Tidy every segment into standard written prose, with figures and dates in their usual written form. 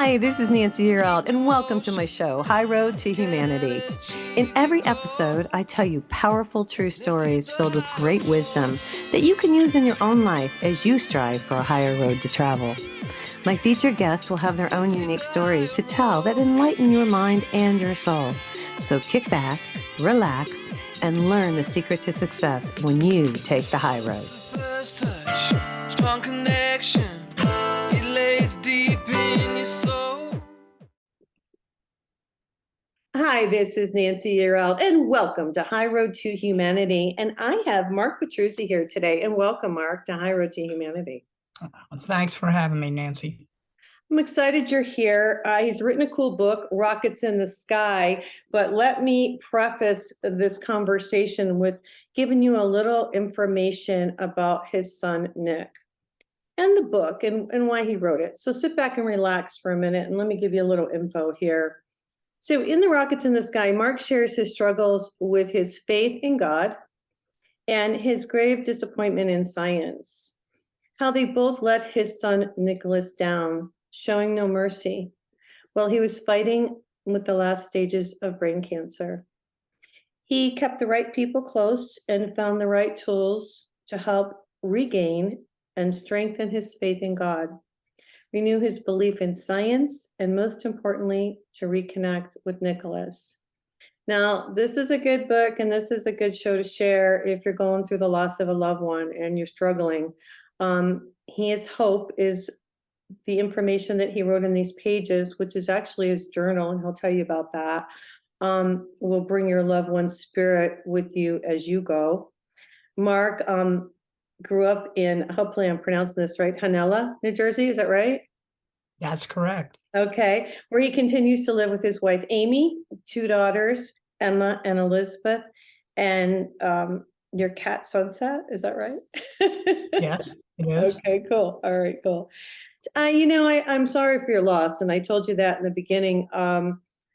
Hi, this is Nancy Yearout, and welcome to my show, High Road to Humanity. In every episode, I tell you powerful true stories filled with great wisdom that you can use in your own life as you strive for a higher road to travel. My featured guests will have their own unique stories to tell that enlighten your mind and your soul. So kick back, relax, and learn the secret to success when you take the high road. First touch, strong connection, it lays deep in your soul. Hi, this is Nancy Yearout, and welcome to High Road to Humanity. And I have Mark Petruzzi here today, and welcome, Mark, to High Road to Humanity. Thanks for having me, Nancy. I'm excited you're here. He's written a cool book, Rockets in the Sky, but let me preface this conversation with giving you a little information about his son, Nick, and the book and why he wrote it. So sit back and relax for a minute, and let me give you a little info here. So in the Rockets in the Sky, Mark shares his struggles with his faith in God and his grave disappointment in science, how they both let his son Nicholas down, showing no mercy while he was fighting with the last stages of brain cancer. He kept the right people close and found the right tools to help regain and strengthen his faith in God, renew his belief in science, and most importantly, to reconnect with Nicholas. Now, this is a good book and this is a good show to share if you're going through the loss of a loved one and you're struggling. His hope is the information that he wrote in these pages, which is actually his journal, and he'll tell you about that, will bring your loved one's spirit with you as you go. Mark grew up in, hopefully I'm pronouncing this right, Hanella, New Jersey, is that right? That's correct. Okay, where he continues to live with his wife, Amy, two daughters, Emma and Elizabeth, and your cat, Sunset, is that right? Yes, it is. Okay, cool. All right, cool. I'm sorry for your loss, and I told you that in the beginning.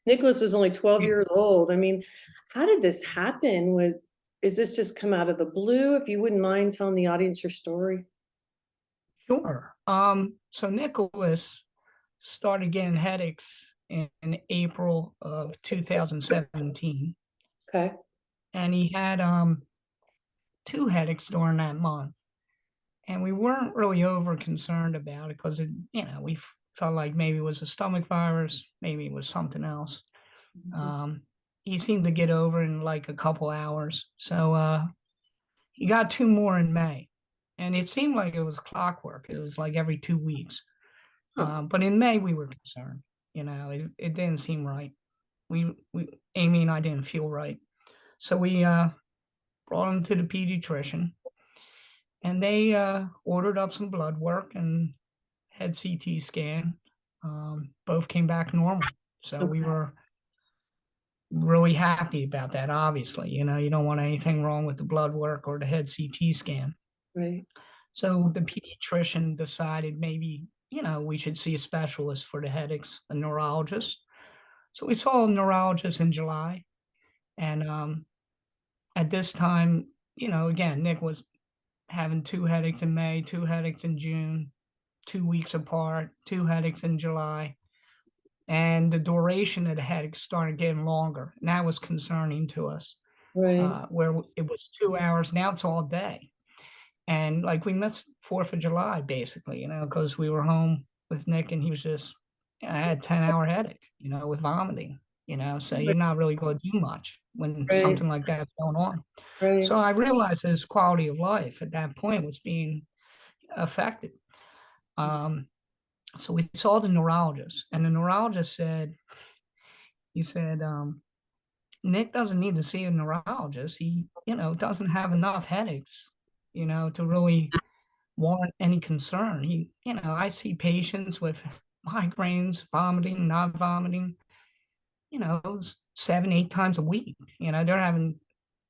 Nicholas was only 12 years old. I mean, how did this happen? Is this just come out of the blue? If you wouldn't mind telling the audience your story. Sure. So Nicholas started getting headaches in April of 2017, Okay. and he had two headaches during that month. And we weren't really over concerned about it because we felt like maybe it was a stomach virus, maybe it was something else. He seemed to get over in like a couple hours. So he got two more in May, and it seemed like it was clockwork. It was like every 2 weeks. But in May we were concerned. It didn't seem right. Amy and I didn't feel right. So we brought him to the pediatrician, and they ordered up some blood work and head CT scan. Both came back normal. So we were really happy about that, obviously. You don't want anything wrong with the blood work or the head CT scan. Right. So the pediatrician decided maybe, we should see a specialist for the headaches, a neurologist. So we saw a neurologist in July. And at this time, again, Nick was having two headaches in May, two headaches in June, 2 weeks apart, two headaches in July. And the duration of the headaches started getting longer. And that was concerning to us. Right. Where it was 2 hours, now it's all day. And like we missed 4th of July, basically, because we were home with Nick and he was just, I had 10-hour headache, with vomiting, so you're not really going to do much when something like that's going on. Right. So I realized his quality of life at that point was being affected. So we saw the neurologist, and the neurologist said, Nick doesn't need to see a neurologist. He, doesn't have enough headaches, to really warrant any concern. I see patients with migraines, vomiting, not vomiting, 7, 8 times a week. They're having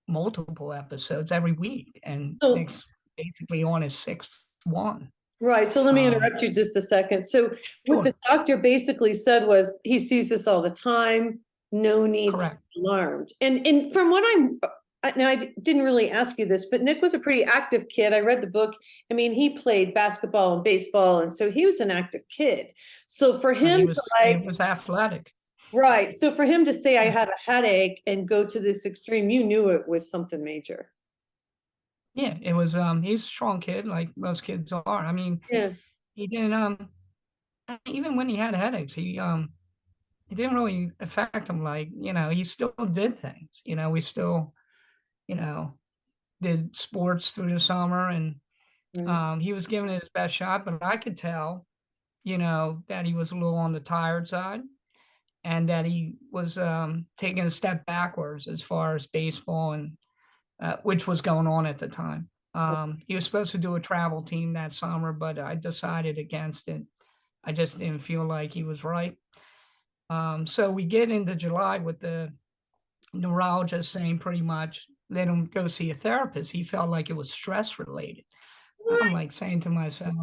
multiple episodes every week, and Nick's basically on his 6th one. Right. So let me interrupt you just a second. So what the doctor basically said was he sees this all the time. No need to be alarmed. And from what I'm now didn't really ask you this, but Nick was a pretty active kid. I read the book. I mean, he played basketball and baseball, and so he was an active kid. So for him to He like, was athletic. right. So for him to say I had a headache and go to this extreme, you knew it was something major. Yeah, it was he's a strong kid like most kids are. I mean, Yeah. he didn't even when he had headaches, it didn't really affect him. Like, he still did things. We still, you know, did sports through the summer, and Right. he was giving it his best shot, but I could tell, that he was a little on the tired side, and that he was taking a step backwards as far as baseball, and which was going on at the time. He was supposed to do a travel team that summer, but I decided against it. I just didn't feel like he was right. So we get into July with the neurologist saying pretty much let him go see a therapist. He felt like it was stress related. I'm What? like saying to myself,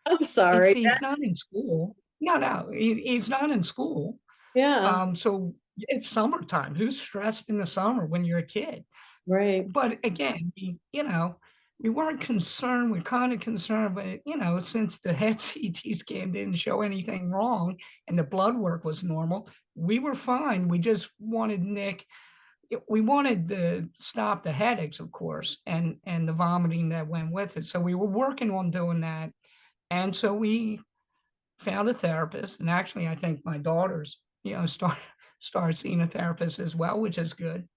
I'm sorry. he's not in school. No, he's not in school. Yeah. So it's summertime. Who's stressed in the summer when you're a kid? Right. But again, we weren't concerned. We're kind of concerned, but since the head CT scan didn't show anything wrong and the blood work was normal, we were fine. We just wanted Nick. We wanted to stop the headaches, of course, and the vomiting that went with it. So we were working on doing that, and so we found a therapist. And actually, I think my daughters, start seeing a therapist as well, which is good.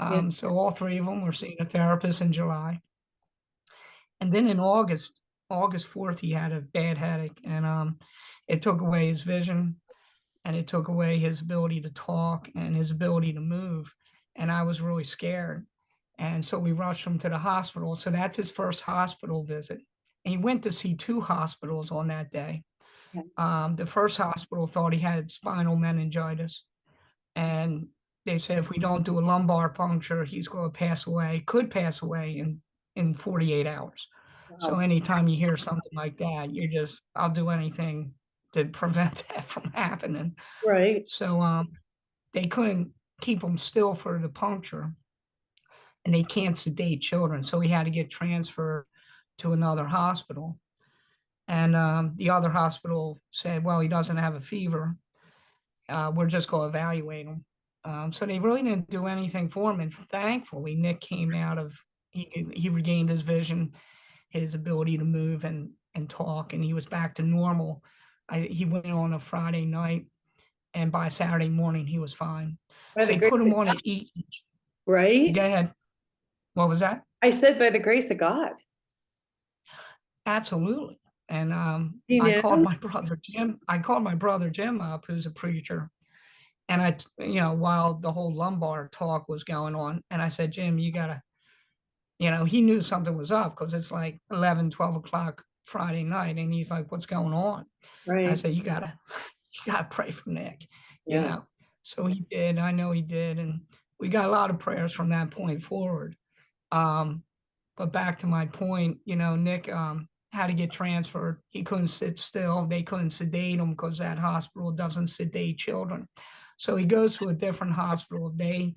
Yeah. So all three of them were seeing a therapist in July. And then in August 4th, he had a bad headache, and it took away his vision, and it took away his ability to talk and his ability to move. And I was really scared. And so we rushed him to the hospital. So that's his first hospital visit. And he went to see two hospitals on that day. Okay. The first hospital thought he had spinal meningitis, and they said if we don't do a lumbar puncture, he's going to pass away, could pass away in 48 hours. So Wow. anytime you hear something like that, I'll do anything to prevent that from happening. Right. So they couldn't keep him still for the puncture, and they can't sedate children. So he had to get transferred to another hospital. And the other hospital said, well, he doesn't have a fever. We're just going to evaluate him. So they really didn't do anything for him. And thankfully, Nick came out of, he regained his vision, his ability to move and talk, and he was back to normal. He went on a Friday night, and by Saturday morning, he was fine. By the They grace put him of on God, an eat. right? Go ahead. What was that? I said by the grace of God. Absolutely. And You I called know? my brother Jim. I called my brother Jim up, who's a preacher. And while the whole lumbar talk was going on, and I said, Jim, you gotta, he knew something was up because it's like 11, 12 o'clock Friday night. And he's like, what's going on? I Right. said, you gotta pray for Nick, you Yeah. know. So he did. I know he did. And we got a lot of prayers from that point forward. Um, but back to my point, Nick had to get transferred. He couldn't sit still. They couldn't sedate him because that hospital doesn't sedate children. So he goes to a different hospital. They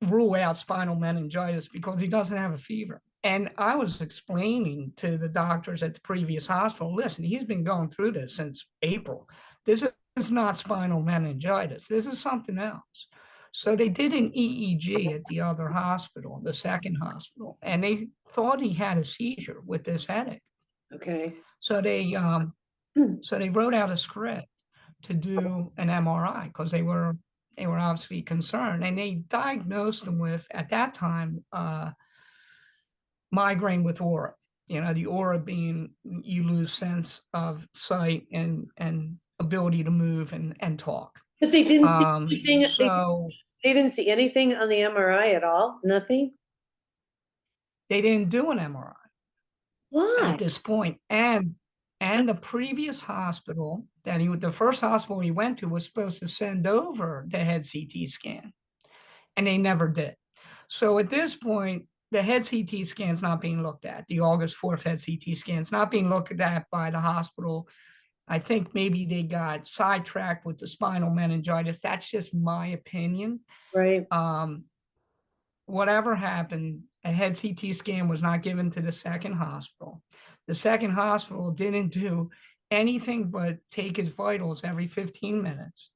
rule out spinal meningitis because he doesn't have a fever. And I was explaining to the doctors at the previous hospital, listen, he's been going through this since April. This is not spinal meningitis. This is something else. So they did an EEG at the other hospital, the second hospital, and they thought he had a seizure with this headache. Okay. So they wrote out a script to do an MRI because they were obviously concerned, and they diagnosed him with at that time migraine with aura. The aura being you lose sense of sight and ability to move and talk. But they didn't see anything. So They didn't see anything on the MRI at all? Nothing? they didn't do an MRI Why? at this point, and the previous hospital the first hospital he went to was supposed to send over the head CT scan, and they never did. So at this point, the head CT scan is not being looked at. The August 4th head CT scan is not being looked at by the hospital. I think maybe they got sidetracked with the spinal meningitis. That's just my opinion. Right. whatever happened, a head CT scan was not given to the second hospital. The second hospital didn't do anything but take his vitals every 15 minutes.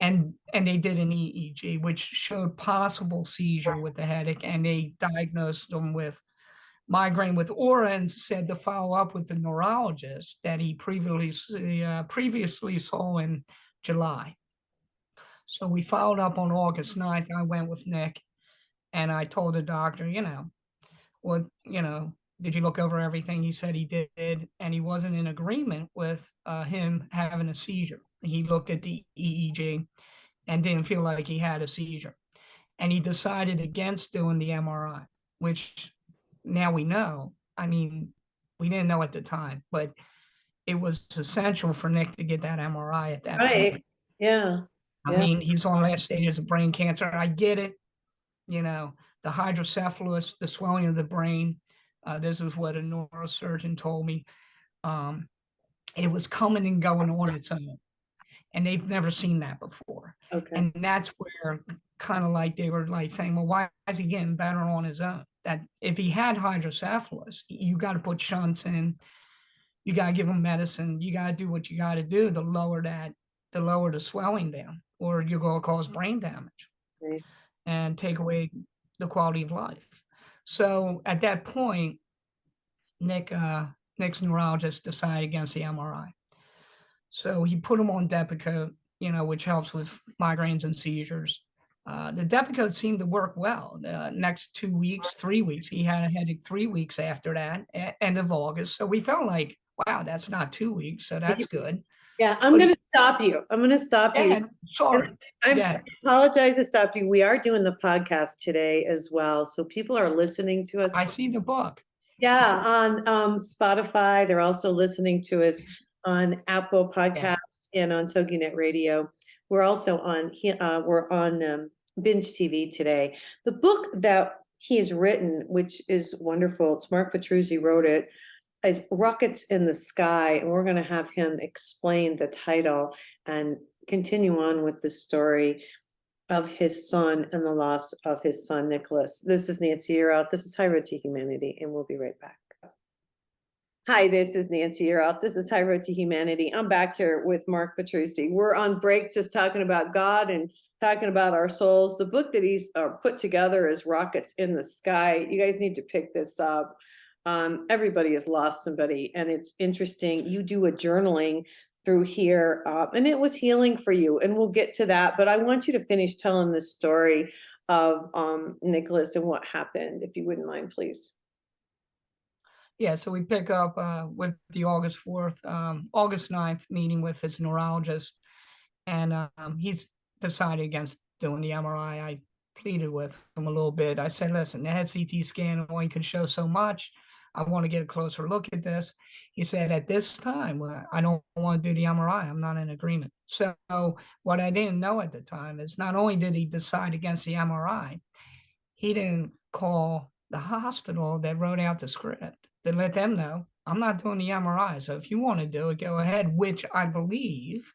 And they did an EEG, which showed possible seizure with the headache, and they diagnosed him with migraine with aura and said to follow up with the neurologist that he previously saw in July. So we followed up on August 9th. I went with Nick and I told the doctor, did you look over everything? He said he did, and he wasn't in agreement with him having a seizure. He looked at the EEG and didn't feel like he had a seizure. And he decided against doing the MRI, which now we know. I mean, we didn't know at the time, but it was essential for Nick to get that MRI at that Right. point. Yeah. I mean, he's on last stages of brain cancer. I get it. The hydrocephalus, the swelling of the brain. This is what a neurosurgeon told me. It was coming and going on its own, and they've never seen that before. Okay. And that's where kind of like they were like saying, well, why is he getting better on his own? That if he had hydrocephalus, you got to put shunts in, you got to give him medicine, you got to do what you got to do to lower the swelling down, or you're going to cause brain damage and take away the quality of life. So at that point, Nick's neurologist decided against the MRI. So he put him on Depakote, which helps with migraines and seizures. The Depakote seemed to work well. Next 2 weeks, 3 weeks, he had a headache 3 weeks after that, end of August. So we felt like, wow, that's not 2 weeks, so that's good. Yeah, I'm going to stop you. I'm going to stop you. Sorry. I apologize to stop you. We are doing the podcast today as well, so people are listening to us. I see the book. Yeah, on Spotify. They're also listening to us on Apple Podcast and on TogiNet Radio. We're also on Binge TV today. The book that he has written, which is wonderful, it's Mark Petruzzi wrote it, is Rockets in the Sky, and we're going to have him explain the title and continue on with the story of his son and the loss of his son, Nicholas. This is Nancy, you're out. This is High Road to Humanity, and we'll be right back. Hi, this is Nancy, you're out. This is High Road to Humanity. I'm back here with Mark Petruzzi. We're on break just talking about God and talking about our souls. The book that he's put together is Rockets in the Sky. You guys need to pick this up. Everybody has lost somebody, and it's interesting. You do a journaling through here, and it was healing for you, and we'll get to that. But I want you to finish telling the story of Nicholas and what happened, if you wouldn't mind, please. Yeah, so we pick up with the August 9th meeting with his neurologist, and he's decided against doing the MRI. I pleaded with him a little bit. I said, listen, the head CT scan only can show so much. I want to get a closer look at this. He said, at this time, I don't want to do the MRI. I'm not in agreement. So what I didn't know at the time is not only did he decide against the MRI, he didn't call the hospital that wrote out the script to let them know, I'm not doing the MRI. So if you want to do it, go ahead, which I believe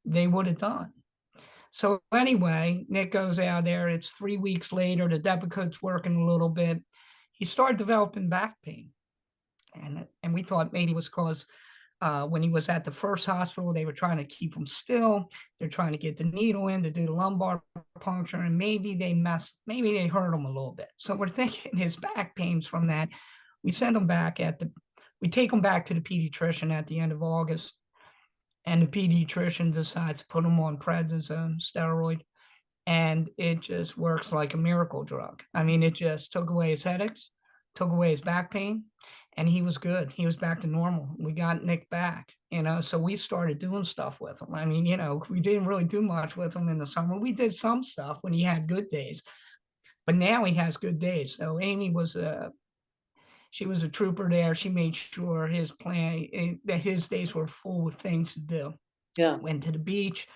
they would have done. So anyway, Nick goes out there. It's 3 weeks later. The Depakote's working a little bit. He started developing back pain. And we thought maybe it was because when he was at the first hospital, they were trying to keep him still. They're trying to get the needle in to do the lumbar puncture, and maybe they hurt him a little bit. So we're thinking his back pain's from that. We take him back to the pediatrician at the end of August, and the pediatrician decides to put him on prednisone steroid, and it just works like a miracle drug. I mean, it just took away his headaches, took away his back pain, and he was good. He was back to normal. We got Nick back, so we started doing stuff with him. I mean, we didn't really do much with him in the summer. We did some stuff when he had good days, but now he has good days. So Amy she was a trooper there. She made sure that his days were full with things to do. Yeah. Went to the beach,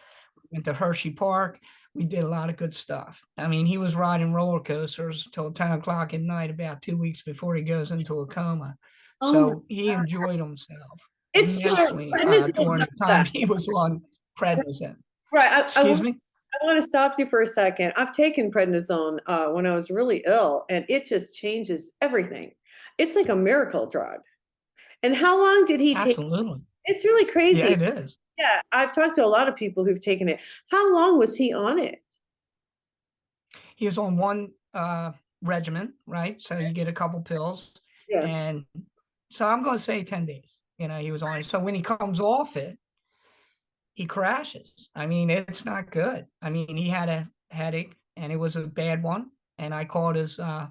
went to Hershey Park. We did a lot of good stuff. I mean, he was riding roller coasters till 10 o'clock at night about 2 weeks before he goes into a coma. So he enjoyed himself immensely during the time he was on prednisone. Right. Excuse me? I want to stop you for a second. I've taken prednisone when I was really ill, and it just changes everything. It's like a miracle drug. And how long did he take? Absolutely. It's really Yeah, crazy. it is. Yeah, I've talked to a lot of people who've taken it. How long was he on it? He was on one regimen, right? So you get a couple pills, Yeah, and so I'm going to say 10 days. He was on it. So when he comes off it, he crashes. I mean, it's not good. I mean, he had a headache, and it was a bad one. And I called his. I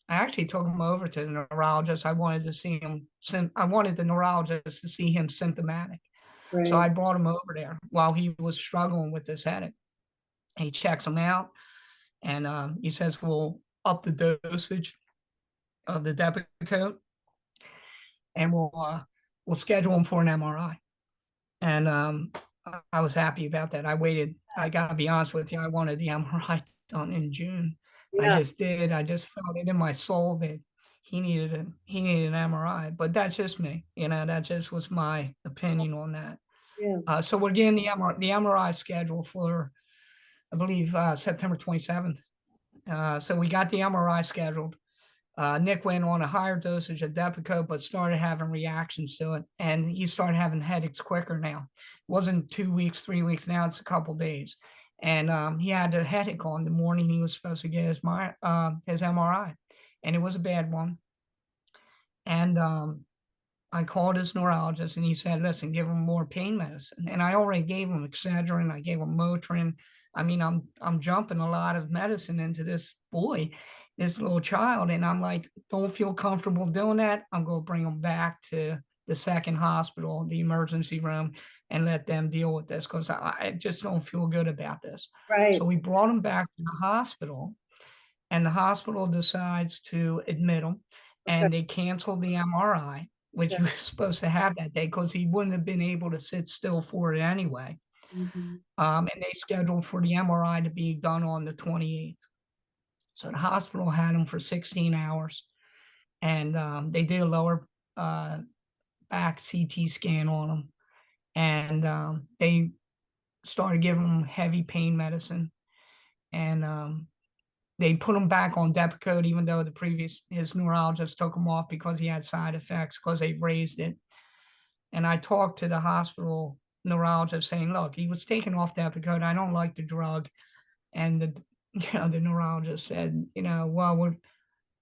actually took him over to the neurologist. I wanted to see him. I wanted the neurologist to see him symptomatic. So right, I brought him over there while he was struggling with this headache. He checks him out, and he says, "We'll up the dosage of the Depakote, and we'll schedule him for an MRI." And I was happy about that. I waited. I gotta be honest with you. I wanted the MRI done in June. I yeah, just did. I just felt it in my soul that he needed an MRI. But that's just me. That just was my opinion on that. yeah. So we're getting the MRI scheduled for, I believe, September 27th. So we got the MRI scheduled. Nick went on a higher dosage of Depakote, but started having reactions to it, and he started having headaches quicker now. It wasn't 2 weeks, 3 weeks. Now it's a couple days, and he had a headache on the morning he was supposed to get his MRI, and it was a bad one. And I called his neurologist, and he said, "Listen, give him more pain medicine." And I already gave him Excedrin. I gave him Motrin. I mean, I'm jumping a lot of medicine into this boy, this little child, and I'm like, don't feel comfortable doing that. I'm going to bring him back to the second hospital, the emergency room, and let them deal with this because I just don't feel good about this. Right. So we brought him back to the hospital, and the hospital decides to admit him, Okay. and they canceled the MRI, which Yeah. he was supposed to have that day because he wouldn't have been able to sit still for it anyway. Mhm. And they scheduled for the MRI to be done on the 28th. So the hospital had him for 16 hours, and they did a lower uh, back CT scan on him, and they started giving him heavy pain medicine, and they put him back on Depakote, even though his neurologist took him off because he had side effects because they raised it. And I talked to the hospital neurologist saying, "Look, he was taken off Depakote. I don't like the drug." And the neurologist said, "Well,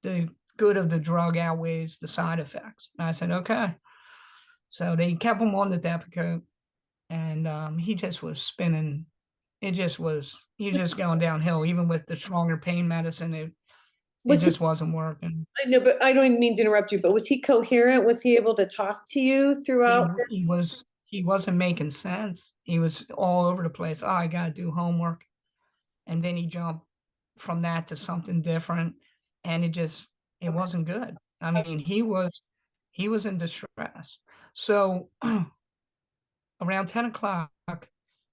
the good of the drug outweighs the side effects." And I said, "Okay." So they kept him on the Depakote, and he just was spinning. He was Was, just going downhill, even with the stronger pain medicine. It was he, just wasn't working. I know, but I don't even mean to interrupt you, but was he coherent? Was he able to talk to you throughout this? He wasn't making sense. He was all over the place. Oh, I gotta do homework. And then he jumped from that to something different. And it Okay. wasn't good. I mean, he was in distress. So around 10 o'clock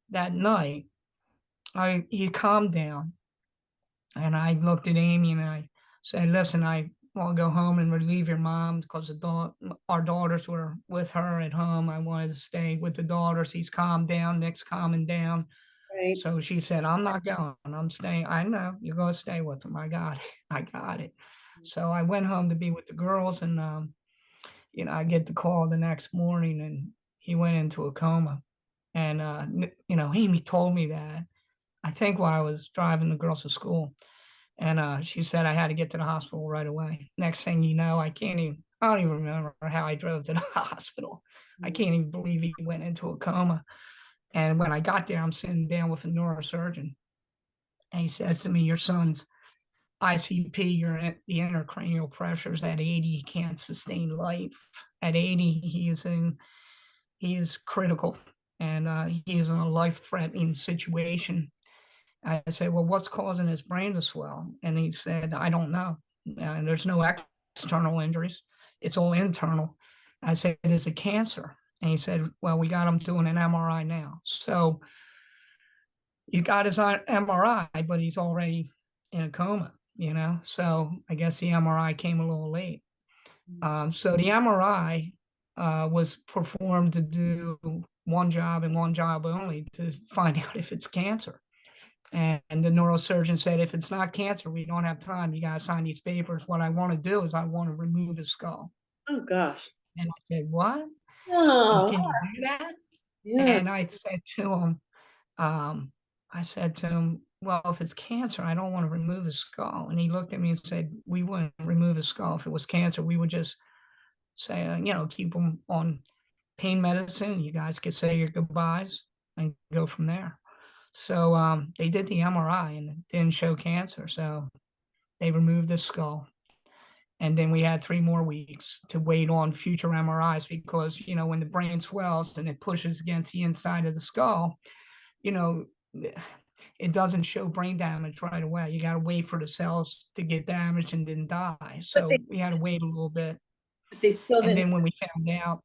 that night, he calmed down, and I looked at Amy and I said, "Listen, I want to go home and relieve your mom because our daughters were with her at home. I wanted to stay with the daughters. He's calmed down. Nick's calming down." Right. So she said, "I'm not going. I'm staying. I know you're going to stay with him. I got it. I got it." So I went home to be with the girls, and I get the call the next morning, and he went into a coma. And Amy told me that, I think, while I was driving the girls to school. And she said I had to get to the hospital right away. Next thing you know, I don't even remember how I drove to the hospital. I can't even believe he went into a coma. And when I got there, I'm sitting down with a neurosurgeon, and he says to me, "Your son's ICP, the intracranial pressure is at 80. He can't sustain life. At 80, he is critical, and he is in a life-threatening situation." I said, "Well, what's causing his brain to swell?" And he said, "I don't know. There's no external injuries. It's all internal." I said, "Is it cancer?" And he said, "Well, we got him doing an MRI now." So you got his MRI, but he's already in a coma. So I guess the MRI came a little late. So the MRI was performed to do one job and one job only, to find out if it's cancer. And the neurosurgeon said, if it's not cancer, we don't have time. You got to sign these papers. What I want to do is I want to remove his skull. Oh, gosh. And I said, what? And Oh, can you do that? yeah. And I said to him, well, if it's cancer, I don't want to remove his skull. And he looked at me and said, we wouldn't remove his skull. If it was cancer, we would just say, keep him on pain medicine. You guys could say your goodbyes and go from there. So they did the MRI and it didn't show cancer. So they removed the skull. And then we had 3 more weeks to wait on future MRIs because, when the brain swells and it pushes against the inside of the skull, it doesn't show brain damage right away. You got to wait for the cells to get damaged and then die. So we had to wait a little bit. They still And didn't. then when we found out,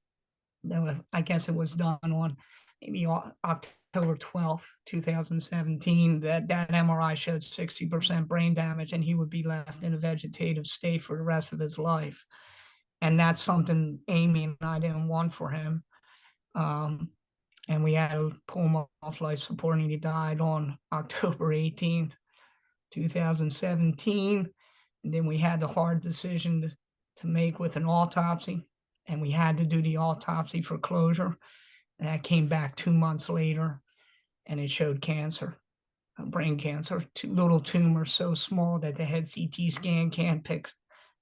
I guess it was done on maybe October 12th, 2017, that MRI showed 60% brain damage and he would be left in a vegetative state for the rest of his life. And that's something Amy and I didn't want for him. And we had to pull him off life support, and he died on October 18th, 2017. And then we had the hard decision to make with an autopsy, and we had to do the autopsy for closure. And that came back 2 months later, and it showed cancer, brain cancer, 2 little tumors so small that the head CT scan can't pick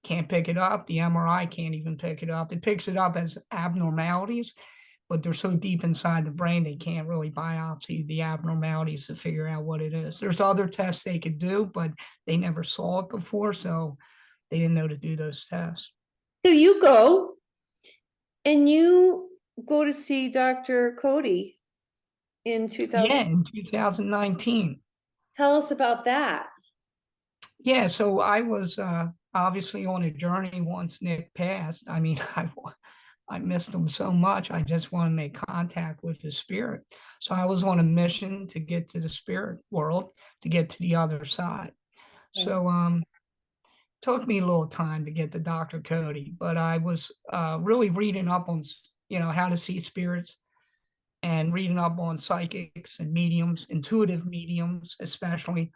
it up. The MRI can't even pick it up. It picks it up as abnormalities, but they're so deep inside the brain, they can't really biopsy the abnormalities to figure out what it is. There's other tests they could do, but they never saw it before, so they didn't know to do those tests. So you go to see Dr. Cody in 2000. Yeah, in 2019. Tell us about that. Yeah, so I was obviously on a journey once Nick passed. I mean, I missed him so much. I just want to make contact with the spirit. So I was on a mission to get to the spirit world, to get to the other side. So took me a little time to get to Dr. Cody, but I was really reading up on, how to see spirits and reading up on psychics and mediums, intuitive mediums, especially.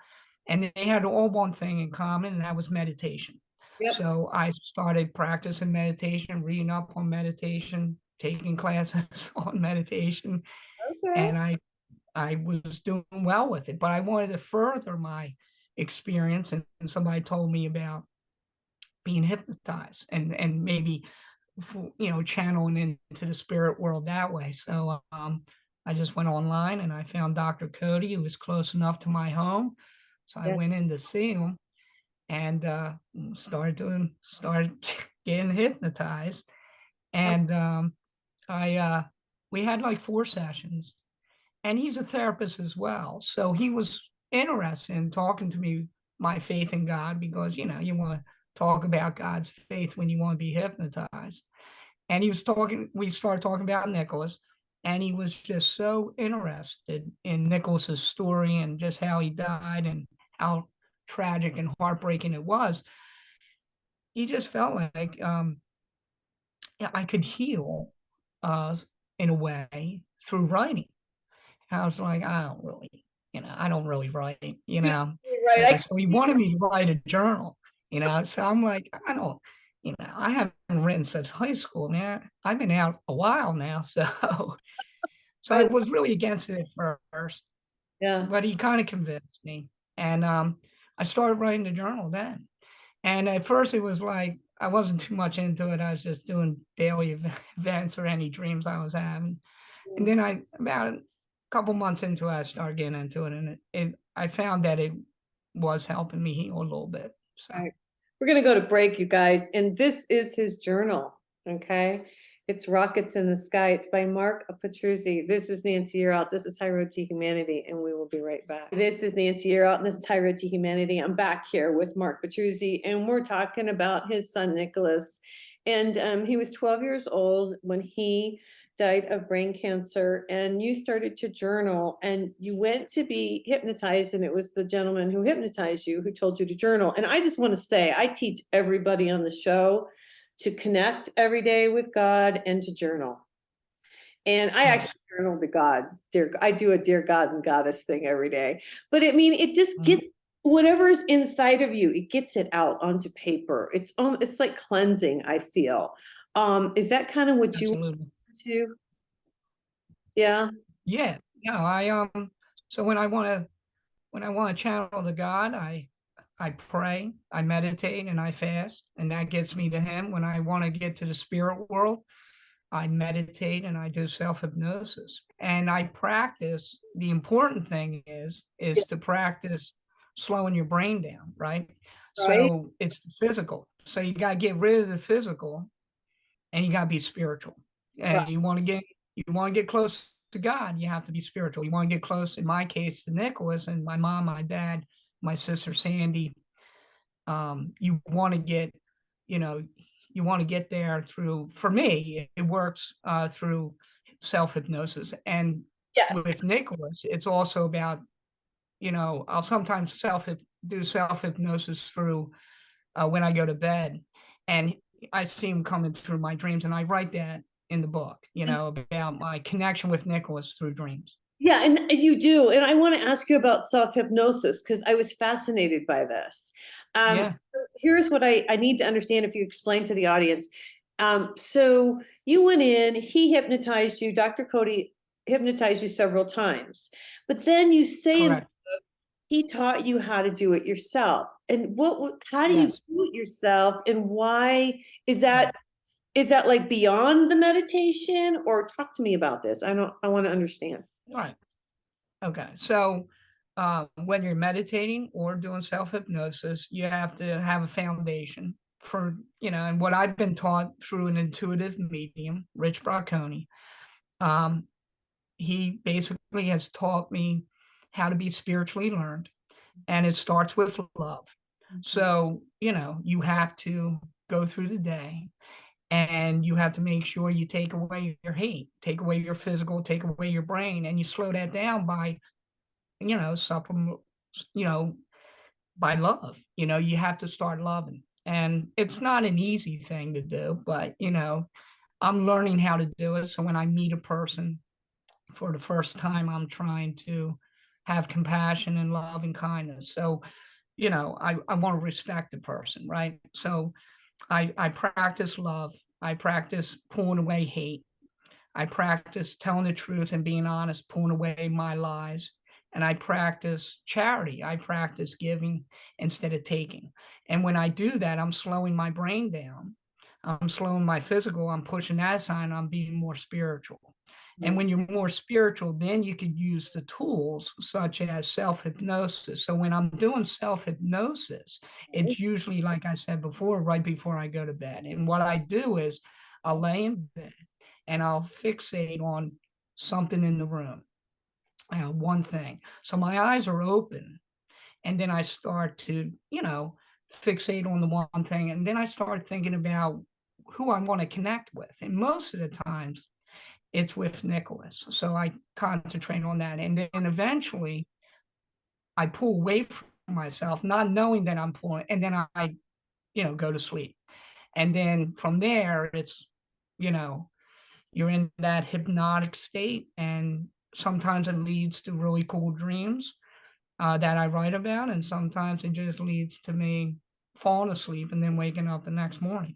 And they had all one thing in common, and that was meditation. Yep. So I started practicing meditation, reading up on meditation, taking classes on meditation, Okay. and I was doing well with it. But I wanted to further my experience, and somebody told me about being hypnotized and maybe channeling into the spirit world that way. So I just went online and I found Dr. Cody, who was close enough to my home. So I went in to see him and started getting hypnotized. And we had like 4 sessions, and he's a therapist as well. So he was interested in talking to me, my faith in God, because, you want to talk about God's faith when you want to be hypnotized. And we started talking about Nicholas, and he was just so interested in Nicholas's story and just how he died and how tragic and heartbreaking it was. He just felt like I could heal in a way through writing. And I was like, I don't really write, Right. So he wanted me to write a journal, so I'm like, I haven't written since high school, man. I've been out a while now. So I was really against it at first. Yeah. But he kind of convinced me. And I started writing the journal then. And at first it was like, I wasn't too much into it. I was just doing daily events or any dreams I was having. And then about a couple months into it, I started getting into it. And I found that it was helping me heal a little bit. So right. We're going to go to break, you guys. And this is his journal. Okay. It's Rockets in the Sky. It's by Mark Petruzzi. This is Nancy. You're out. This is High Road to Humanity, and we will be right back. This is Nancy. You're out, and this is High Road to Humanity. I'm back here with Mark Petruzzi, and we're talking about his son, Nicholas. And he was 12 years old when he died of brain cancer, and you started to journal, and you went to be hypnotized, and it was the gentleman who hypnotized you who told you to journal. And I just want to say, I teach everybody on the show to connect every day with God and to journal. And I actually journal to God. I do a dear God and Goddess thing every day. But I mean, it just gets whatever's inside of you, it gets it out onto paper. It's like cleansing, I feel. Is that kind of what you want Absolutely. to? Yeah. Yeah. Yeah. So when I want to channel the God, I pray, I meditate, and I fast, and that gets me to him. When I want to get to the spirit world, I meditate and I do self-hypnosis. And I practice. The important thing is to practice slowing your brain down, right? Right. So it's physical. So you got to get rid of the physical and you got to be spiritual. Right. And you want to get close to God, you have to be spiritual. You want to get close, in my case, to Nicholas and my mom, my dad, my sister Sandy. You want to get, you know, you want to get there through, for me, it works through self-hypnosis. And Yes. with Nicholas, it's also about, I'll sometimes do self-hypnosis through when I go to bed. And I see him coming through my dreams, and I write that in the book, about my connection with Nicholas through dreams. Yeah, and you do. And I want to ask you about self-hypnosis because I was fascinated by this. Yeah, So here's what I need to understand if you explain to the audience. So you went in, he hypnotized you, Dr. Cody hypnotized you several times, but then you say in the correct. book, he taught you how to do it yourself. And how do you Yes. do it yourself, and why is that? Is that like beyond the meditation, or talk to me about this? I want to understand. All right. Okay. So when you're meditating or doing self hypnosis, you have to have a foundation for, and what I've been taught through an intuitive medium, Rich Braconi. Um, he basically has taught me how to be spiritually learned, and it starts with love. So, you have to go through the day and you have to make sure you take away your hate, take away your physical, take away your brain, and you slow that down by, supplement, you know, by love. You have to start loving. And it's not an easy thing to do, but, I'm learning how to do it. So when I meet a person for the first time, I'm trying to have compassion and love and kindness. So, I want to respect the person, right? So I practice love. I practice pulling away hate. I practice telling the truth and being honest, pulling away my lies. And I practice charity. I practice giving instead of taking. And when I do that, I'm slowing my brain down. I'm slowing my physical. I'm pushing that aside. I'm being more spiritual. And when you're more spiritual, then you could use the tools such as self hypnosis. So when I'm doing self hypnosis, it's usually, like I said before, right before I go to bed. And what I do is I'll lay in bed and I'll fixate on something in the room, one thing. So my eyes are open, and then I start to, fixate on the one thing. And then I start thinking about who I want to connect with. And most of the times, it's with Nicholas. So I concentrate on that. And then eventually I pull away from myself, not knowing that I'm pulling, and then I go to sleep. And then from there, it's, you know, you're in that hypnotic state. And sometimes it leads to really cool dreams that I write about. And sometimes it just leads to me falling asleep and then waking up the next morning.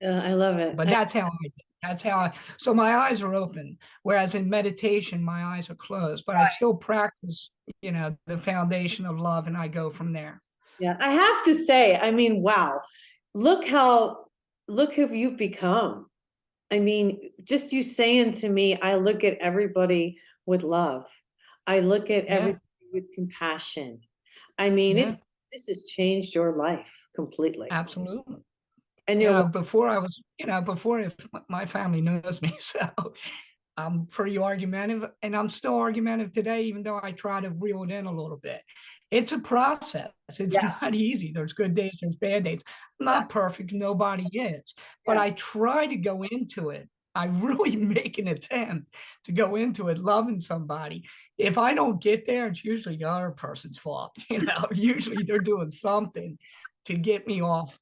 Yeah, I love it. But so my eyes are open. Whereas in meditation, my eyes are closed, but I still practice, the foundation of love, and I go from there. Yeah, I have to say, I mean, wow, look who you've become. I mean, just you saying to me, I look at everybody with love. I look at Yeah. everybody with compassion. I mean, Yeah. this has changed your life completely. Absolutely. And you're Before if my family knows me, so I'm pretty argumentative, and I'm still argumentative today, even though I try to reel it in a little bit. It's a process. It's yeah, not easy. There's good days, there's bad days. I'm not perfect. Nobody is. But yeah. I try to go into it. I really make an attempt to go into it loving somebody. If I don't get there, it's usually the other person's fault. Usually they're doing something to get me off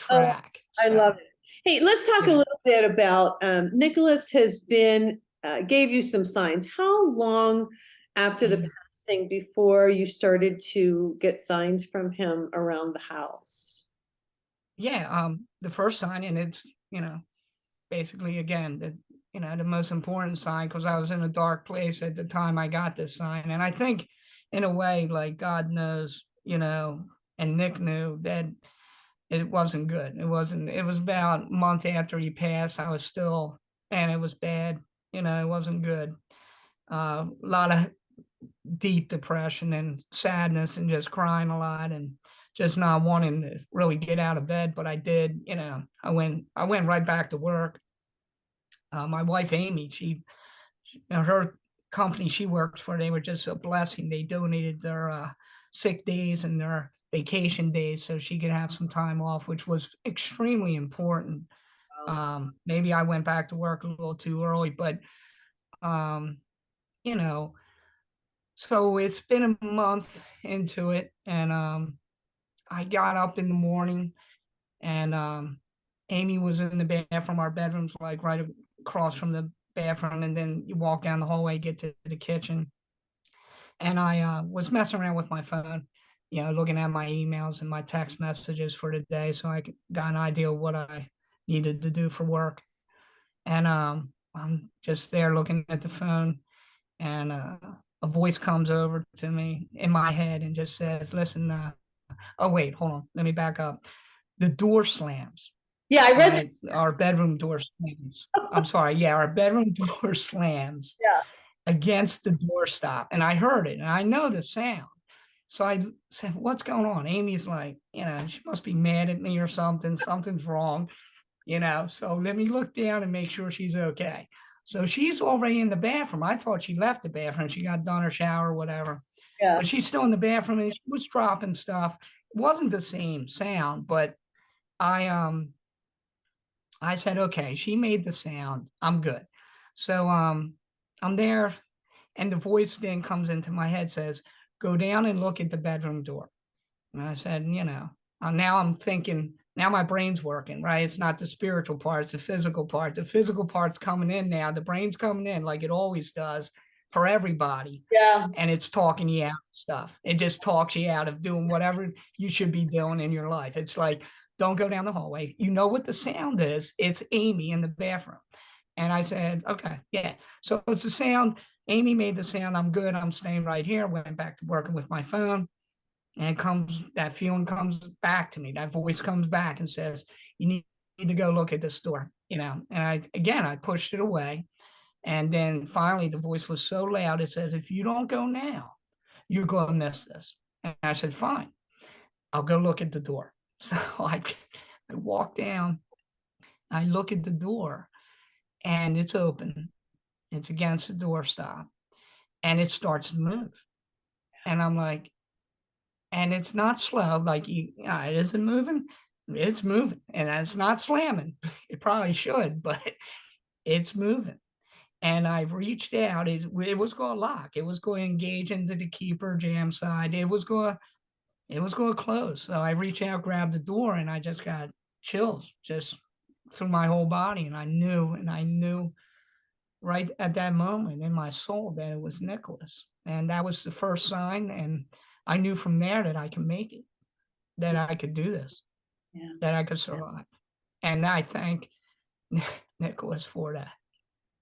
Oh, track. I So love it. Hey, let's talk a yeah. little bit about Nicholas has been gave you some signs. How long after the passing before you started to get signs from him around the house? Yeah, the first sign, and it's, basically, again, the most important sign, because I was in a dark place at the time I got this sign. And I think in a way, like, God knows, and Nick knew that it wasn't good. It was about a month after he passed. I was still, and it was bad. It wasn't good. A lot of deep depression and sadness and just crying a lot and just not wanting to really get out of bed. But I did, I went right back to work. My wife, Amy, her company she works for, they were just a blessing. They donated their sick days and their vacation days so she could have some time off, which was extremely important. Maybe I went back to work a little too early, but um, you know, so it's been a month into it, and I got up in the morning, and Amy was in the bathroom. Our bedroom's like right across from the bathroom, and then you walk down the hallway, get to the kitchen. And I was messing around with my phone, looking at my emails and my text messages for the day, so I got an idea of what I needed to do for work. And I'm just there looking at the phone, and a voice comes over to me in my head and just says, "Listen, oh wait, hold on, let me back up. The door slams." Yeah, I read that. Right, our bedroom door slams. I'm sorry, yeah, our bedroom door slams Yeah. against the doorstop, and I heard it, and I know the sound. So I said, "What's going on?" Amy's like, she must be mad at me or something. Something's wrong, So let me look down and make sure she's okay. So she's already in the bathroom. I thought she left the bathroom. She got done her shower, whatever. Yeah. But she's still in the bathroom and she was dropping stuff. It wasn't the same sound, but I I said, okay, she made the sound. I'm good. So I'm there, and the voice then comes into my head, says, "Go down and look at the bedroom door." And I said, now I'm thinking, now my brain's working, right? It's not the spiritual part, it's the physical part. The physical part's coming in now. The brain's coming in like it always does for everybody. Yeah. And it's talking you out of stuff. It just talks you out of doing whatever you should be doing in your life. It's like, don't go down the hallway. You know what the sound is? It's Amy in the bathroom. And I said, okay, yeah. So it's a sound. Amy made the sound. I'm good. I'm staying right here. Went back to working with my phone. And that feeling comes back to me. That voice comes back and says, you need to go look at this door, And I pushed it away. And then finally the voice was so loud, it says, if you don't go now, you're going to miss this. And I said, fine, I'll go look at the door. So I walk down, I look at the door, and it's open. It's against the doorstop, and it starts to move. And I'm like, and it's not slow, like it isn't moving. It's moving, and it's not slamming. It probably should, but it's moving. And I've reached out. It was going to lock. It was going to engage into the keeper jam side. It was going to close. So I reach out, grab the door, and I just got chills just through my whole body. And I knew right at that moment in my soul that it was Nicholas. And that was the first sign. And I knew from there that I can make it, that I could do this, that I could survive. And I thank Nicholas for that.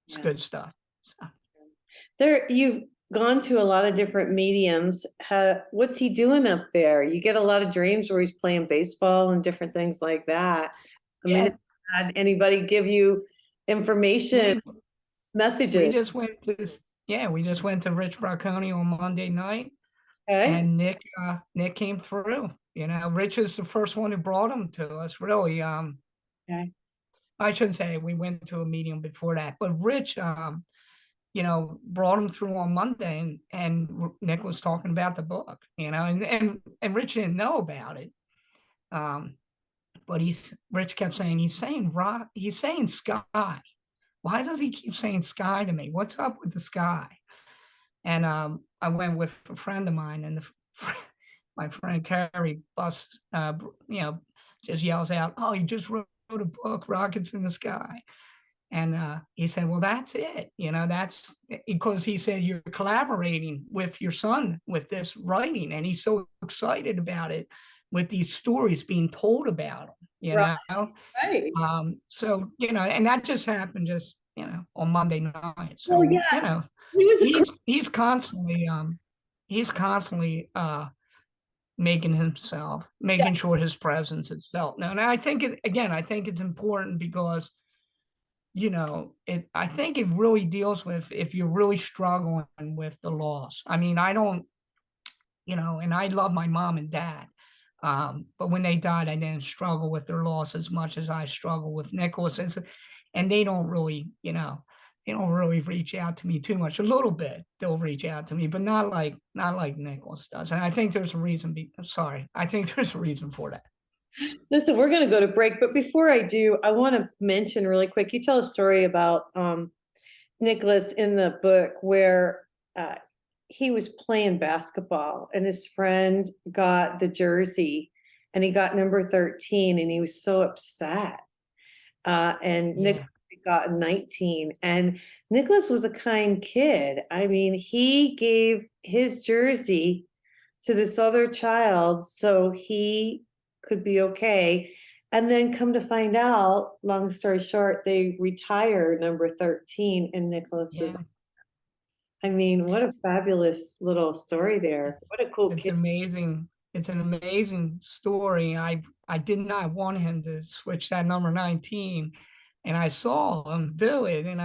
It's good stuff. So. You've gone to a lot of different mediums. What's he doing up there? You get a lot of dreams where he's playing baseball and different things like that. I mean, had anybody give you information, messages? We just went to Rich Bracconi on Monday night, and Nick came through. Rich is the first one who brought him to us. Really, I shouldn't say we went to a medium before that, but Rich, brought him through on Monday, and Nick was talking about the book, and Rich didn't know about it. But Rich kept saying, he's saying rock, he's saying sky. Why does he keep saying sky to me? What's up with the sky? And I went with a friend of mine, and my friend Carrie just yells out, "Oh, he just wrote a book, Rockets in the Sky." And he said, well, that's it. That's because he said, you're collaborating with your son with this writing. And he's so excited about it with these stories being told about him, Right, right. So, and that just happened just, on Monday night. Well, So, yeah, he was a he's constantly making sure his presence is felt. Now, and I think it's important because I think it really deals with if you're really struggling with the loss. I mean, I don't, and I love my mom and dad. But when they died, I didn't struggle with their loss as much as I struggle with Nicholas. And they don't really, reach out to me too much. A little bit, they'll reach out to me, but not like Nicholas does. And I think there's a reason. I think there's a reason for that. Listen, we're going to go to break, but before I do, I want to mention really quick. You tell a story about Nicholas in the book where he was playing basketball and his friend got the jersey and he got number 13 and he was so upset. And Yeah. Nicholas got 19, and Nicholas was a kind kid. I mean, he gave his jersey to this other child so he could be okay. And then come to find out, long story short, they retire number 13 in Nicholas's. Yeah. I mean, what a fabulous little story there. What a cool It's kid. amazing. It's an amazing story. I did not want him to switch that number 19, and I saw him do it, and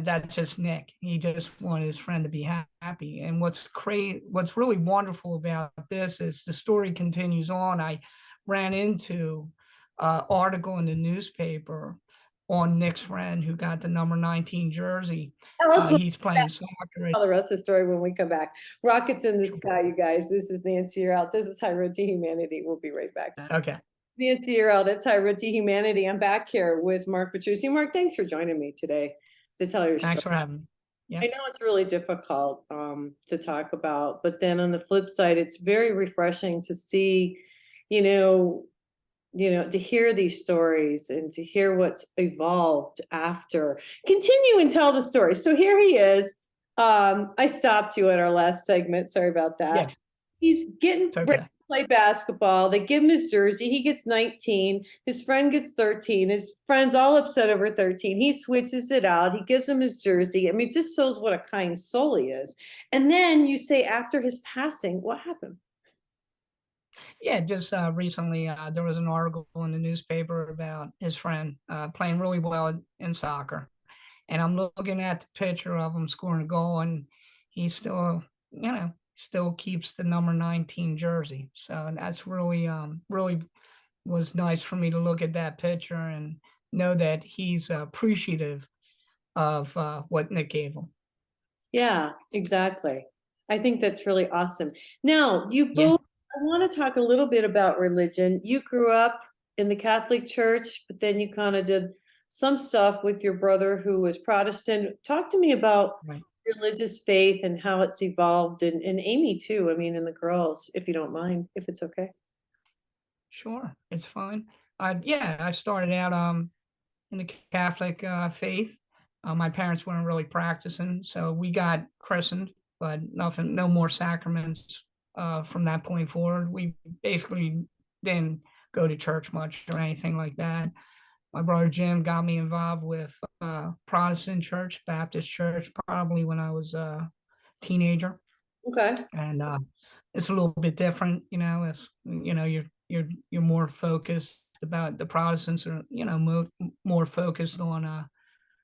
that's just Nick. He just wanted his friend to be happy. And what's really wonderful about this is the story continues on. I ran into an article in the newspaper on Nick's friend who got the number 19 jersey. Tell us He's playing soccer. tell the rest of the story when we come back. Rockets in the Sky, you guys. This is Nancy, you're out. This is High Road to Humanity. We'll be right back. Okay. Nancy, you're out. It's High Road to Humanity. I'm back here with Mark Petruzzi. Mark, thanks for joining me today to tell your Thanks story. for having me. Yeah. I know it's really difficult to talk about, but then on the flip side, it's very refreshing to see, to hear these stories and to hear what's evolved after. Continue and tell the story. So here he is. I stopped you at our last segment. Sorry about that. Yeah. He's getting ready Okay. to play basketball. They give him his jersey. He gets 19. His friend gets 13. His friend's all upset over 13. He switches it out. He gives him his jersey. I mean, it just shows what a kind soul he is. And then you say after his passing, what happened? Yeah, just recently there was an article in the newspaper about his friend playing really well in soccer. And I'm looking at the picture of him scoring a goal, and he still keeps the number 19 jersey. So that's really was nice for me to look at that picture and know that he's appreciative of what Nick gave him. Yeah, exactly. I think that's really awesome. Now, you Yeah. both, I want to talk a little bit about religion. You grew up in the Catholic Church, but then you kind of did some stuff with your brother who was Protestant. Talk to me about Right. religious faith and how it's evolved, and Amy too. I mean, and the girls, if you don't mind, if it's okay. Sure, it's fine. Yeah, I started out in the Catholic faith. My parents weren't really practicing, so we got christened, but no more sacraments from that point forward. We basically didn't go to church much or anything like that. My brother Jim got me involved with Protestant church, Baptist church, probably when I was a teenager, Okay. and it's a little bit different. It's you're more focused about the Protestants are more focused on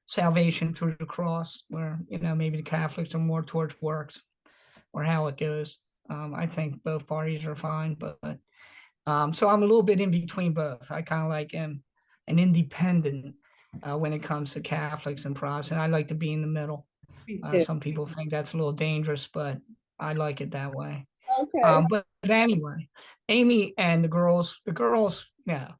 salvation through the cross, where maybe the Catholics are more towards works or how it goes. I think both parties are fine, but so I'm a little bit in between both. I kind of like am an independent when it comes to Catholics and Protestant. I like to be in the middle. Me too. Some people think that's a little dangerous, but I like it that way. Okay. But anyway, Amy and the girls, yeah,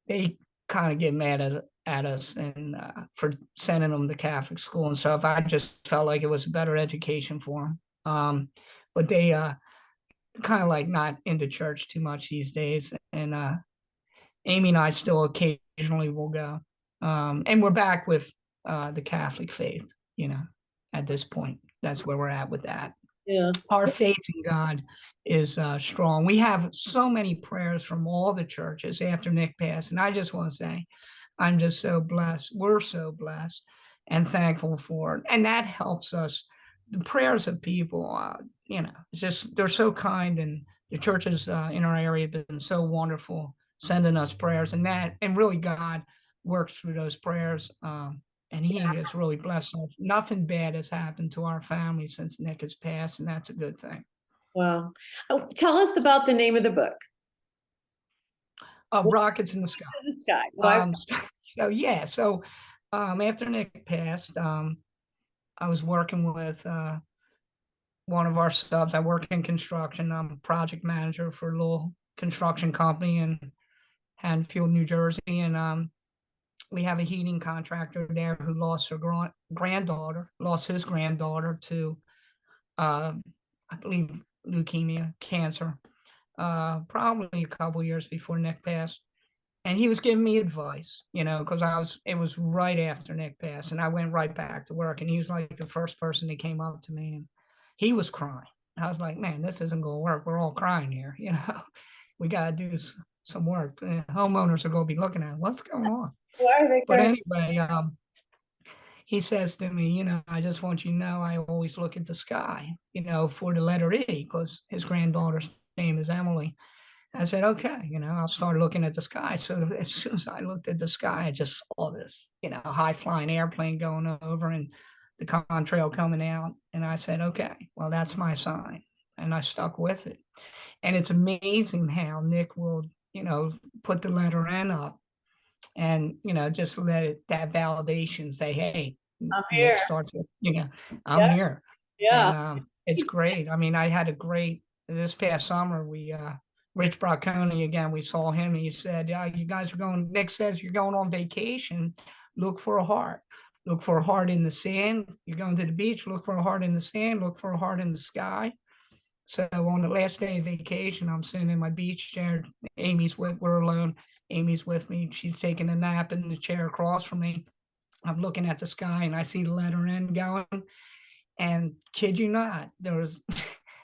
they kind of get mad at us and for sending them to Catholic school and stuff. I just felt like it was a better education for them. But they kind of like not into church too much these days. And Amy and I still occasionally will go. And we're back with the Catholic faith, at this point. That's where we're at with that. Yeah. Our faith in God is strong. We have so many prayers from all the churches after Nick passed. And I just want to say, I'm just so blessed. We're so blessed and thankful for it. And that helps us. The prayers of people, it's just, they're so kind. And the churches in our area have been so wonderful sending us prayers. And really God works through those prayers. And he has really blessed us. Nothing bad has happened to our family since Nick has passed, and that's a good thing. Wow. Oh, tell us about the name of the book. Rockets in the Sky. In the Sky. Well, So after Nick passed, I was working with one of our subs. I work in construction. I'm a project manager for a little construction company in Haddonfield, New Jersey, and we have a heating contractor there who lost his granddaughter to, I believe, leukemia, cancer, probably a couple years before Nick passed. And he was giving me advice, because it was right after Nick passed, and I went right back to work. And he was like the first person that came up to me, and he was crying. I was like, man, this isn't going to work. We're all crying here, we got to do some work. Homeowners are going to be looking at what's going on. why are they But crying? anyway, he says to me, I just want you to know I always look at the sky, for the letter E, because his granddaughter's name is Emily. I said, okay, I'll start looking at the sky. So as soon as I looked at the sky, I just saw this, high flying airplane going over and the contrail coming out. And I said, okay, well, that's my sign. And I stuck with it. And it's amazing how Nick will, put the letter N up and, just let that validation say, hey, I'm Nick here. starts with, I'm here. Yeah. And it's great. I mean, I had this past summer, Rich Bracconi, again, we saw him and he said, you guys are going, Nick says you're going on vacation, look for a heart. Look for a heart in the sand. You're going to the beach, look for a heart in the sand, look for a heart in the sky. So on the last day of vacation, I'm sitting in my beach chair. We're alone. Amy's with me. She's taking a nap in the chair across from me. I'm looking at the sky and I see the letter N going. And kid you not, there was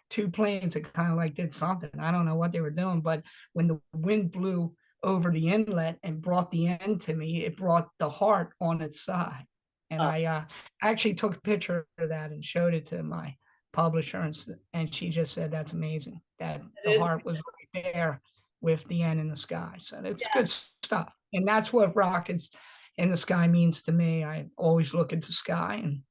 two planes that kind of like did something. I don't know what they were doing, but when the wind blew over the inlet and brought the end to me, it brought the heart on its side. And I actually took a picture of that and showed it to my publisher, and she just said, that's amazing. That the heart was right there with the end in the sky. So it's good stuff. And that's what Rockets in the Sky means to me. I always look at the sky and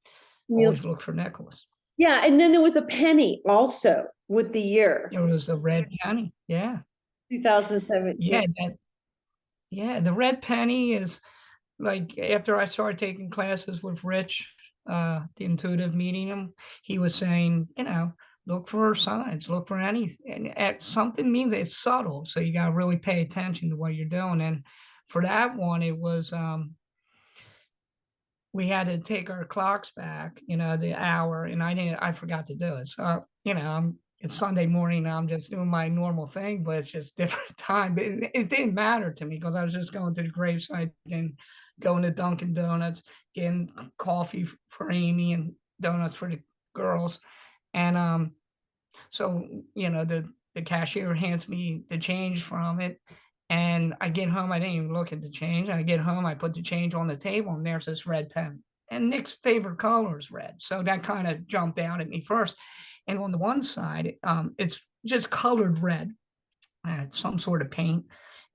always look for Nicholas. Yeah, and then there was a penny also with the year. There was a red penny. Yeah. 2017. Yeah, the red penny is like after I started taking classes with Rich, the intuitive medium, he was saying, look for signs, look for anything. And something means it's subtle. So you got to really pay attention to what you're doing. And for that one, it was, we had to take our clocks back, the hour, and I forgot to do it. So, it's Sunday morning. I'm just doing my normal thing, but it's just different time. But it didn't matter to me because I was just going to the gravesite and going to Dunkin' Donuts, getting coffee for Amy and donuts for the girls. And so, the cashier hands me the change from it. And I get home, I didn't even look at the change. I get home, I put the change on the table, and there's this red pen. And Nick's favorite color is red. So that kind of jumped out at me first. And on the one side, it's just colored red, some sort of paint.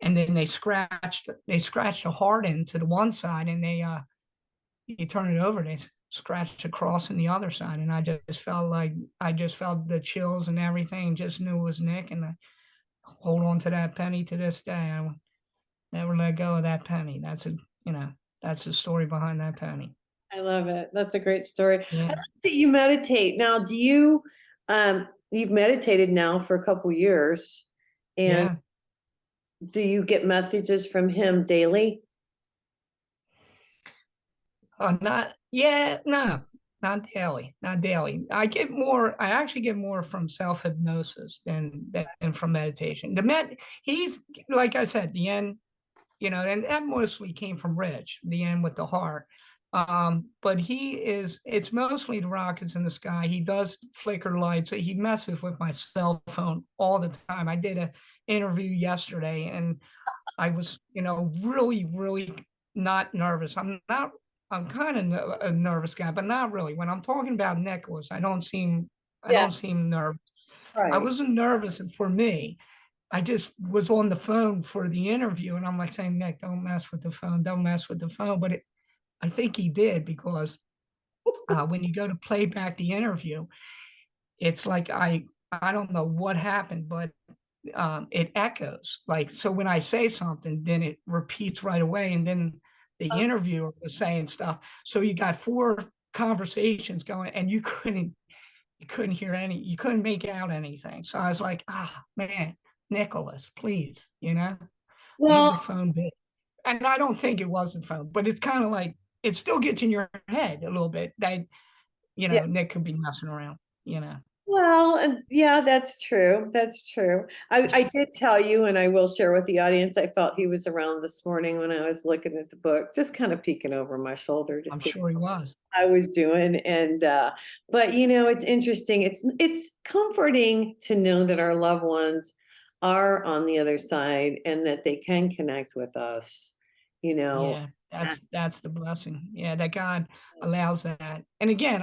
And then they scratched a heart into the one side, and you turn it over, they scratched across in the other side. And I just felt the chills and everything, just knew it was Nick. And I hold on to that penny to this day. I never let go of that penny. That's the story behind that penny. I love it. That's a great story. Yeah. I like that you meditate. Now, do you, you've meditated now for a couple years, and do you get messages from him daily? Not daily. I actually get more from self-hypnosis than from meditation. He's, like I said, the end and that mostly came from Rich, the end with the heart. But it's mostly the rockets in the sky. He does flicker lights. He messes with my cell phone all the time. I did an interview yesterday and I was, really, really not nervous. I'm kind of a nervous guy, but not really. When I'm talking about Nicholas, I don't seem Yeah, nervous. I right. wasn't nervous, and for me, I just was on the phone for the interview, and I'm like saying, Nick, don't mess with the phone, don't mess with the phone. But I think he did, because when you go to play back the interview, it's like I don't know what happened, but it echoes. Like, so when I say something, then it repeats right away, and then the Oh, interviewer was saying stuff. So you got four conversations going, and you couldn't hear you couldn't make out anything. So I was like, man, Nicholas, please, leave well, the phone bit. And I don't think it was the phone, but it's kind of like, it still gets in your head a little bit that, yeah. Nick could be messing around. Well, and yeah, that's true. That's true. I did tell you, and I will share with the audience, I felt he was around this morning when I was looking at the book, just kind of peeking over my shoulder to I'm see sure he was. how I was doing. And but it's interesting. It's comforting to know that our loved ones are on the other side and that they can connect with us, you know. Yeah, that's the blessing. Yeah, that God allows that. And again,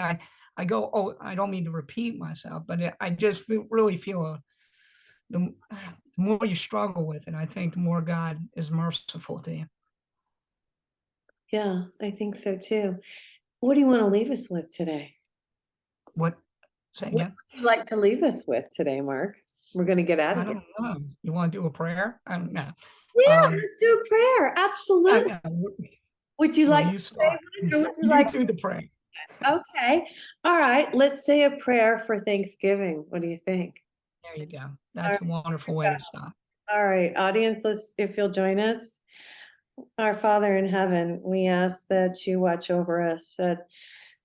I go, oh, I don't mean to repeat myself, but I just really feel the more you struggle with it, I think the more God is merciful to you. Yeah, I think so too. What do you want to leave us with today? What? Say What again? would you like to leave us with today, Mark? We're going to get out I of here. don't know. You want to do a prayer? I don't know. Yeah, Um, let's do a prayer. I Absolutely. know. Would you Well, like to you say start. one, or would you You like? do the prayer. Okay. All right. Let's say a prayer for Thanksgiving. What do you think? There you go. All That's right. a wonderful way to start. All right, audience, if you'll join us. Our Father in heaven, we ask that you watch over us at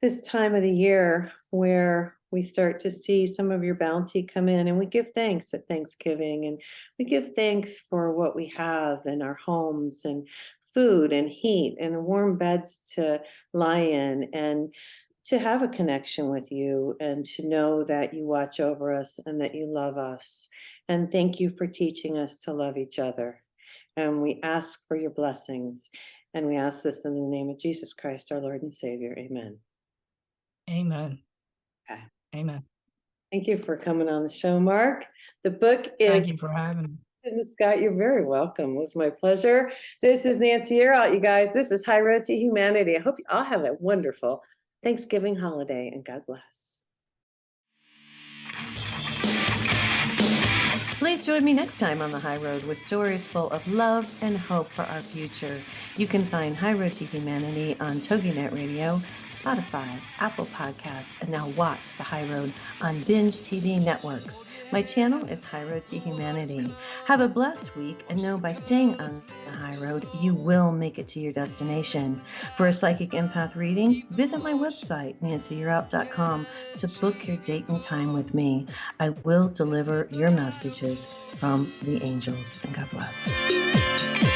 this time of the year where we start to see some of your bounty come in, and we give thanks at Thanksgiving, and we give thanks for what we have in our homes, and food and heat and warm beds to lie in, and to have a connection with you, and to know that you watch over us and that you love us. And thank you for teaching us to love each other. And we ask for your blessings. And we ask this in the name of Jesus Christ, our Lord and Savior. Amen. Amen. Okay. Amen. Thank you for coming on the show, Mark. The book is Thank you for having me. in the Sky. You're very welcome. It was my pleasure. This is Nancy. You're out, you guys. This is High Road to Humanity. I hope you all have a wonderful Thanksgiving holiday, and God bless. Please join me next time on the High Road with stories full of love and hope for our future. You can find High Road to Humanity on TogiNet Radio, Spotify, Apple Podcasts, and now watch the High Road on Binge TV networks. My channel is High Road to Humanity. Have a blessed week, and know by staying on the High Road, you will make it to your destination. For a psychic empath reading, visit my website, nancyyearout.com, to book your date and time with me. I will deliver your messages from the angels, and God bless.